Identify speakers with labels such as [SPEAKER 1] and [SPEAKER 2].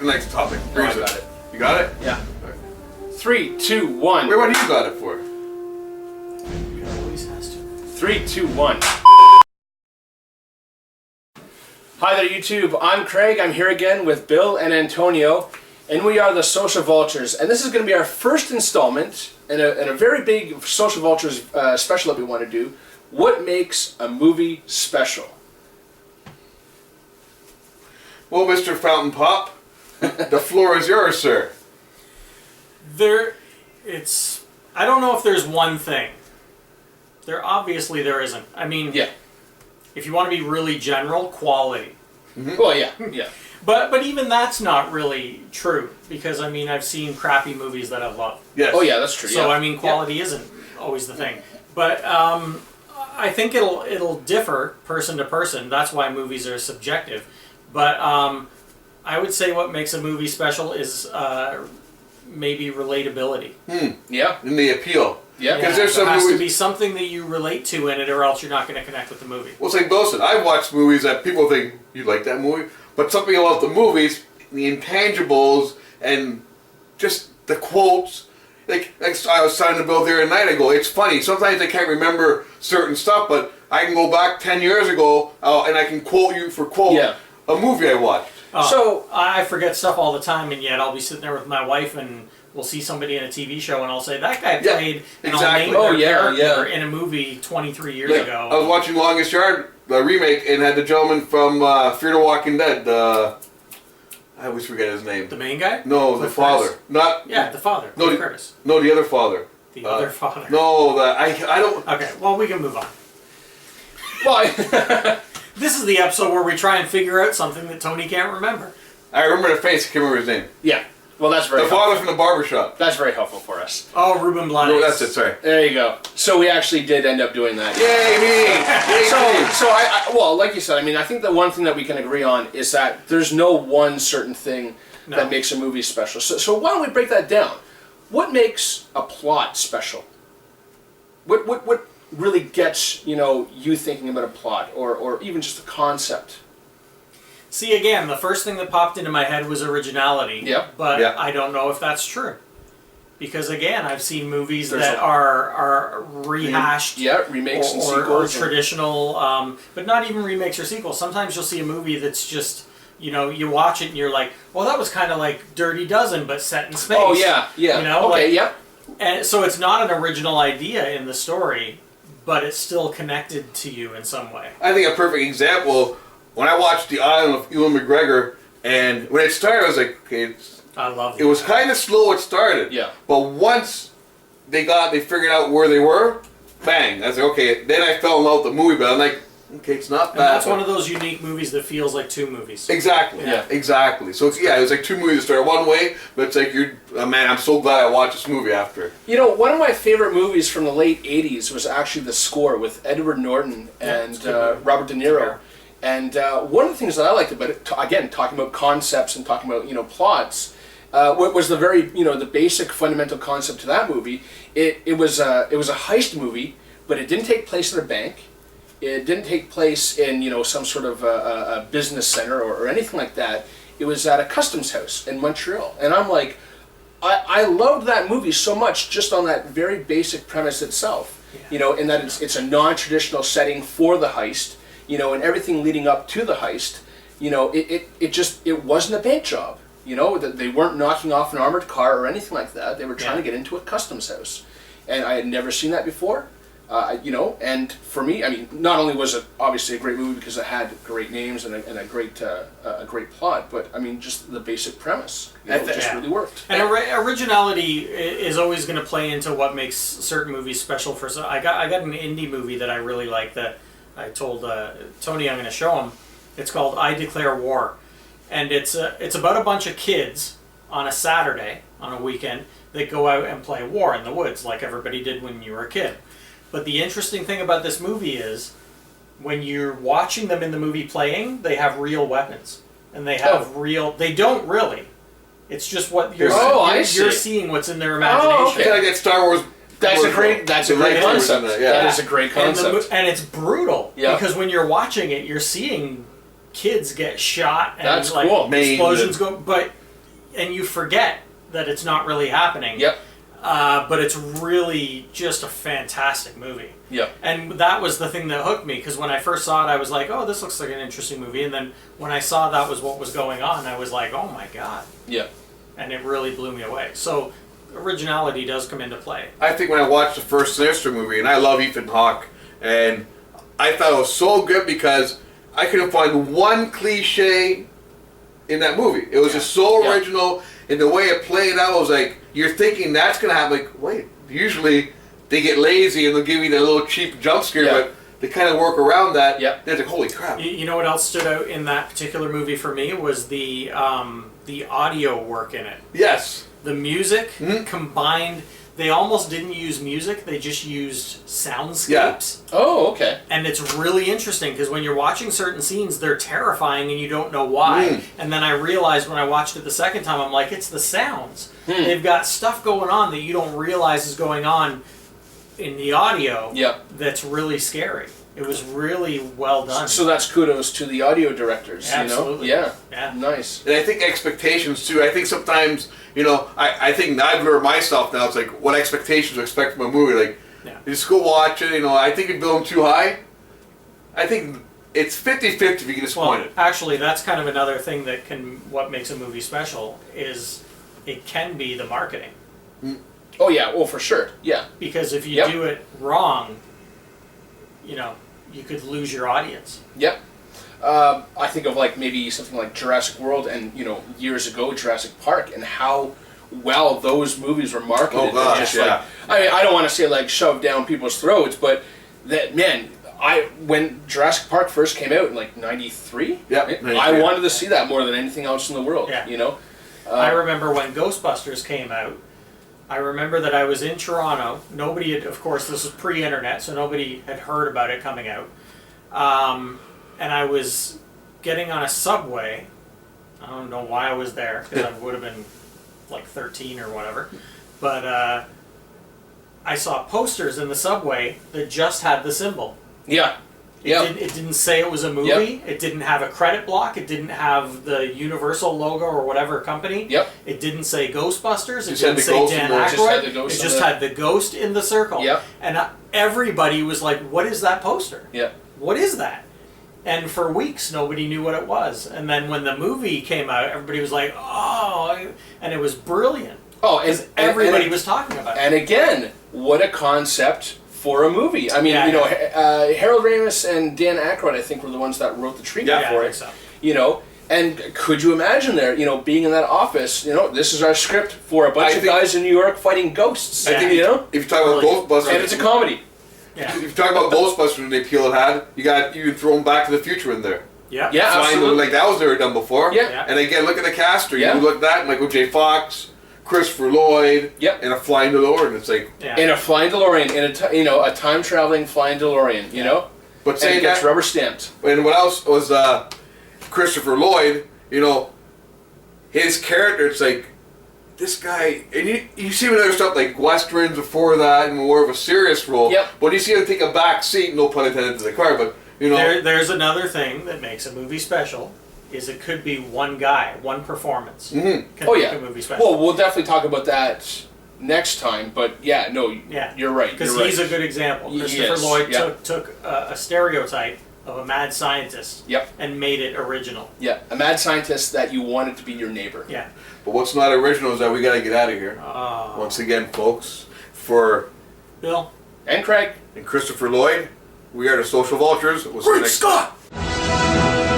[SPEAKER 1] the next topic.
[SPEAKER 2] No, I got it.
[SPEAKER 1] You got it?
[SPEAKER 2] Yeah.
[SPEAKER 1] Right.
[SPEAKER 2] 3, 2, 1.
[SPEAKER 1] Wait, what do you got it for?
[SPEAKER 3] He always has to.
[SPEAKER 2] 3, 2, 1. Hi there, YouTube. I'm Craig. I'm here again with Bill and Antonio, and we are the Social Vultures. And this is going to be our first installment in a very big Social Vultures special that we want to do. What makes a movie special?
[SPEAKER 1] Well, Mr. Fountain Pop, the floor is yours, sir.
[SPEAKER 3] I don't know if there's one thing. Obviously there isn't. I mean,
[SPEAKER 2] Yeah.
[SPEAKER 3] if you want to be really general, quality.
[SPEAKER 1] Mm-hmm.
[SPEAKER 2] Well, yeah. Yeah.
[SPEAKER 3] But even that's not really true, because I mean, I've seen crappy movies that I've loved.
[SPEAKER 1] Yes.
[SPEAKER 2] Oh, yeah, that's true.
[SPEAKER 3] So
[SPEAKER 2] yeah.
[SPEAKER 3] I mean, quality isn't always the thing. But I think it'll differ person to person. That's why movies are subjective. But I would say what makes a movie special is maybe relatability.
[SPEAKER 2] Yeah.
[SPEAKER 1] And the appeal.
[SPEAKER 2] Yeah.
[SPEAKER 1] Because there's
[SPEAKER 3] there
[SPEAKER 1] some
[SPEAKER 3] has
[SPEAKER 1] movies.
[SPEAKER 3] to be something that you relate to in it, or else you're not going to connect with the movie.
[SPEAKER 1] Well, it's like Bill said, I've watched movies that people think, you like that movie? But something about the movies, the intangibles, and just the quotes. Like I was talking to Bill the other night, I go, it's funny. Sometimes I can't remember certain stuff, but I can go back 10 years ago, and I can quote you for quote a movie I watched.
[SPEAKER 3] So I forget stuff all the time, and yet I'll be sitting there with my wife, and we'll see somebody in a TV show, and I'll say, that guy played, and
[SPEAKER 1] exactly.
[SPEAKER 3] I'll name their character in a movie 23 years ago.
[SPEAKER 1] I was watching Longest Yard, the remake, and had the gentleman from Fear the Walking Dead. I always forget his name.
[SPEAKER 3] The main guy?
[SPEAKER 1] No,
[SPEAKER 3] Cliff
[SPEAKER 1] the father.
[SPEAKER 3] Curtis?
[SPEAKER 1] Not.
[SPEAKER 3] Yeah, the father.
[SPEAKER 1] No,
[SPEAKER 3] Cliff Curtis.
[SPEAKER 1] No, the other father.
[SPEAKER 3] The other father.
[SPEAKER 1] No, I don't.
[SPEAKER 3] Okay, well, we can move on.
[SPEAKER 2] Well,
[SPEAKER 3] This is the episode where we try and figure out something that Tony can't remember.
[SPEAKER 1] I remember the face. I can't remember his name.
[SPEAKER 2] yeah. Well, that's very
[SPEAKER 1] The father from the barbershop.
[SPEAKER 2] That's very helpful for us.
[SPEAKER 3] Oh, Ruben Blades.
[SPEAKER 1] No, that's it. Sorry.
[SPEAKER 2] There you go. So we actually did end up doing that.
[SPEAKER 1] Yay me!
[SPEAKER 2] So well, like you said, I mean, I think the one thing that we can agree on is that there's no one certain thing that makes a movie special. So why don't we break that down? What makes a plot special? What really gets you thinking about a plot or even just a concept?
[SPEAKER 3] See, again, the first thing that popped into my head was originality.
[SPEAKER 2] Yep.
[SPEAKER 3] But
[SPEAKER 1] Yep.
[SPEAKER 3] I don't know if that's true. Because, again, I've seen movies that are rehashed.
[SPEAKER 2] Remakes and
[SPEAKER 3] or
[SPEAKER 2] sequels.
[SPEAKER 3] traditional, but not even remakes or sequels. Sometimes you'll see a movie that's just, you watch it and you're like, well, that was kind of like Dirty Dozen, but set in space.
[SPEAKER 2] Oh, yeah. Okay, yeah.
[SPEAKER 3] And so it's not an original idea in the story, but it's still connected to you in some way.
[SPEAKER 1] I think a perfect example, when I watched The Island of Ewan McGregor, and when it started, I was like, okay,
[SPEAKER 3] I love
[SPEAKER 1] it was kind of slow. It started,
[SPEAKER 2] Yeah.
[SPEAKER 1] But once they figured out where they were, bang! I was like, okay. Then I fell in love with the movie, but I'm like, okay, it's not
[SPEAKER 3] And
[SPEAKER 1] bad.
[SPEAKER 3] that's one of those unique movies that feels like two movies.
[SPEAKER 1] Exactly.
[SPEAKER 2] Yeah.
[SPEAKER 1] Exactly. So it was like two movies that started one way, but it's like man, I'm so glad I watched this movie after.
[SPEAKER 2] One of my favorite movies from the late '80s was actually the score with Edward Norton and Robert De Niro. And one of the things that I liked about it, again, talking about concepts and talking about plots, what was the very the basic fundamental concept to that movie? It was a heist movie, but it didn't take place in a bank. It didn't take place in some sort of a business center or anything like that. It was at a customs house in Montreal, and I'm like, I loved that movie so much just on that very basic premise itself.
[SPEAKER 3] Yeah.
[SPEAKER 2] In that it's a non-traditional setting for the heist. And everything leading up to the heist, it wasn't a bank job. That they weren't knocking off an armored car or anything like that. They were trying to get into a customs house, and I had never seen that before. And for me, I mean, not only was it obviously a great movie because it had great names and a great plot, but I mean, just the basic premise, it just really worked.
[SPEAKER 3] And originality is always going to play into what makes certain movies special. I got an indie movie that I really like that I told Tony I'm going to show him. It's called I Declare War, and it's about a bunch of kids on a Saturday on a weekend that go out and play war in the woods like everybody did when you were a kid. But the interesting thing about this movie is when you're watching them in the movie playing, they have real weapons. And they have they don't really. It's just what you're seeing what's in their imagination.
[SPEAKER 1] Oh, okay. Like that Star Wars.
[SPEAKER 2] That's a great concept. That is a great concept.
[SPEAKER 3] And it's brutal because when you're watching it, you're seeing kids get shot and
[SPEAKER 2] that's cool.
[SPEAKER 3] explosions go. But and you forget that it's not really happening.
[SPEAKER 2] Yep.
[SPEAKER 3] But it's really just a fantastic movie.
[SPEAKER 2] Yep.
[SPEAKER 3] And that was the thing that hooked me, because when I first saw it, I was like, oh, this looks like an interesting movie. And then when I saw that was what was going on, I was like, oh my God.
[SPEAKER 2] Yeah.
[SPEAKER 3] And it really blew me away. So originality does come into play.
[SPEAKER 1] I think when I watched the first Sinister movie, and I love Ethan Hawke, and I thought it was so good because I couldn't find one cliche in that movie. It was just so original, and the way it played out was like, you're thinking that's going to happen. Like, wait, usually they get lazy and they'll give you that little cheap jump scare, but they kind of work around that.
[SPEAKER 2] Yep.
[SPEAKER 1] They're like, holy crap.
[SPEAKER 3] You know what else stood out in that particular movie for me was the audio work in it.
[SPEAKER 1] Yes.
[SPEAKER 3] The music combined, they almost didn't use music, they just used soundscapes.
[SPEAKER 2] Oh, okay.
[SPEAKER 3] And it's really interesting because when you're watching certain scenes, they're terrifying and you don't know why. And then I realized when I watched it the second time, I'm like, it's the sounds. They've got stuff going on that you don't realize is going on in the audio that's really scary. It was really well done.
[SPEAKER 2] So that's kudos to the audio directors,
[SPEAKER 3] Absolutely.
[SPEAKER 2] you know?
[SPEAKER 3] Yeah.
[SPEAKER 2] Nice.
[SPEAKER 1] And I think expectations too. I think sometimes, I think I've learned myself now, it's like what expectations to expect from a movie. Like, you just go watch it, I think you build them too high. I think it's 50-50 if you get disappointed.
[SPEAKER 3] Well, actually, that's kind of another thing that what makes a movie special is it can be the marketing.
[SPEAKER 2] Oh yeah, well for sure, yeah.
[SPEAKER 3] Because if you do it wrong, you could lose your audience.
[SPEAKER 2] Yep. I think of like maybe something like Jurassic World and years ago Jurassic Park and how well those movies were marketed.
[SPEAKER 1] Oh gosh,
[SPEAKER 2] just like, I don't want to say like shoved down people's throats, but that when Jurassic Park first came out in like '93, I wanted to see that more than anything else in the world.
[SPEAKER 3] Yeah. I remember when Ghostbusters came out. I remember that I was in Toronto. Nobody had, of course, this was pre-internet, so nobody had heard about it coming out. And I was getting on a subway. I don't know why I was there, because I would have been like 13 or whatever. But I saw posters in the subway that just had the symbol.
[SPEAKER 2] Yeah.
[SPEAKER 3] It didn't say it was a movie. It didn't have a credit block. It didn't have the Universal logo or whatever company. It didn't say Ghostbusters. It didn't say Dan Aykroyd. It just had the ghost in the circle. And everybody was like, what is that poster? What is that? And for weeks, nobody knew what it was. And then when the movie came out, everybody was like, oh, and it was brilliant.
[SPEAKER 2] Oh, and
[SPEAKER 3] everybody was talking about it.
[SPEAKER 2] And again, what a concept for a movie. I mean, Harold Ramis and Dan Aykroyd, I think, were the ones that wrote the treatment for it. So. And could you imagine there, being in that office, this is our script for a bunch of guys in New York fighting ghosts.
[SPEAKER 1] I think, if you talk about Ghostbusters,
[SPEAKER 2] and it's a comedy.
[SPEAKER 1] If you talk about Ghostbusters and the appeal it had, you can throw them Back to the Future in there.
[SPEAKER 2] Absolutely.
[SPEAKER 1] Like that was never done before. And again, look at the cast. You look at that, Michael J. Fox, Christopher Lloyd, and a flying DeLorean. It's like
[SPEAKER 2] in a flying DeLorean, in a time traveling flying DeLorean. But saying it gets rubber stamped.
[SPEAKER 1] And what else was Christopher Lloyd? His character. It's like this guy, and you see him in other stuff like westerns before that, and more of a serious role. But you see him take a back seat, no pun intended, to the car. But
[SPEAKER 3] there's another thing that makes a movie special. Is it could be one guy, one performance. Can make a movie special.
[SPEAKER 2] Well, we'll definitely talk about that next time. But you're right.
[SPEAKER 3] Because he's a good example. Christopher Lloyd took a stereotype of a mad scientist and made it original.
[SPEAKER 2] A mad scientist that you wanted to be your neighbor.
[SPEAKER 1] But what's not original is that we got to get out of here. Once again, folks, for
[SPEAKER 3] Bill
[SPEAKER 2] and Craig
[SPEAKER 1] and Christopher Lloyd, we are the Social Vultures. We'll see you next time.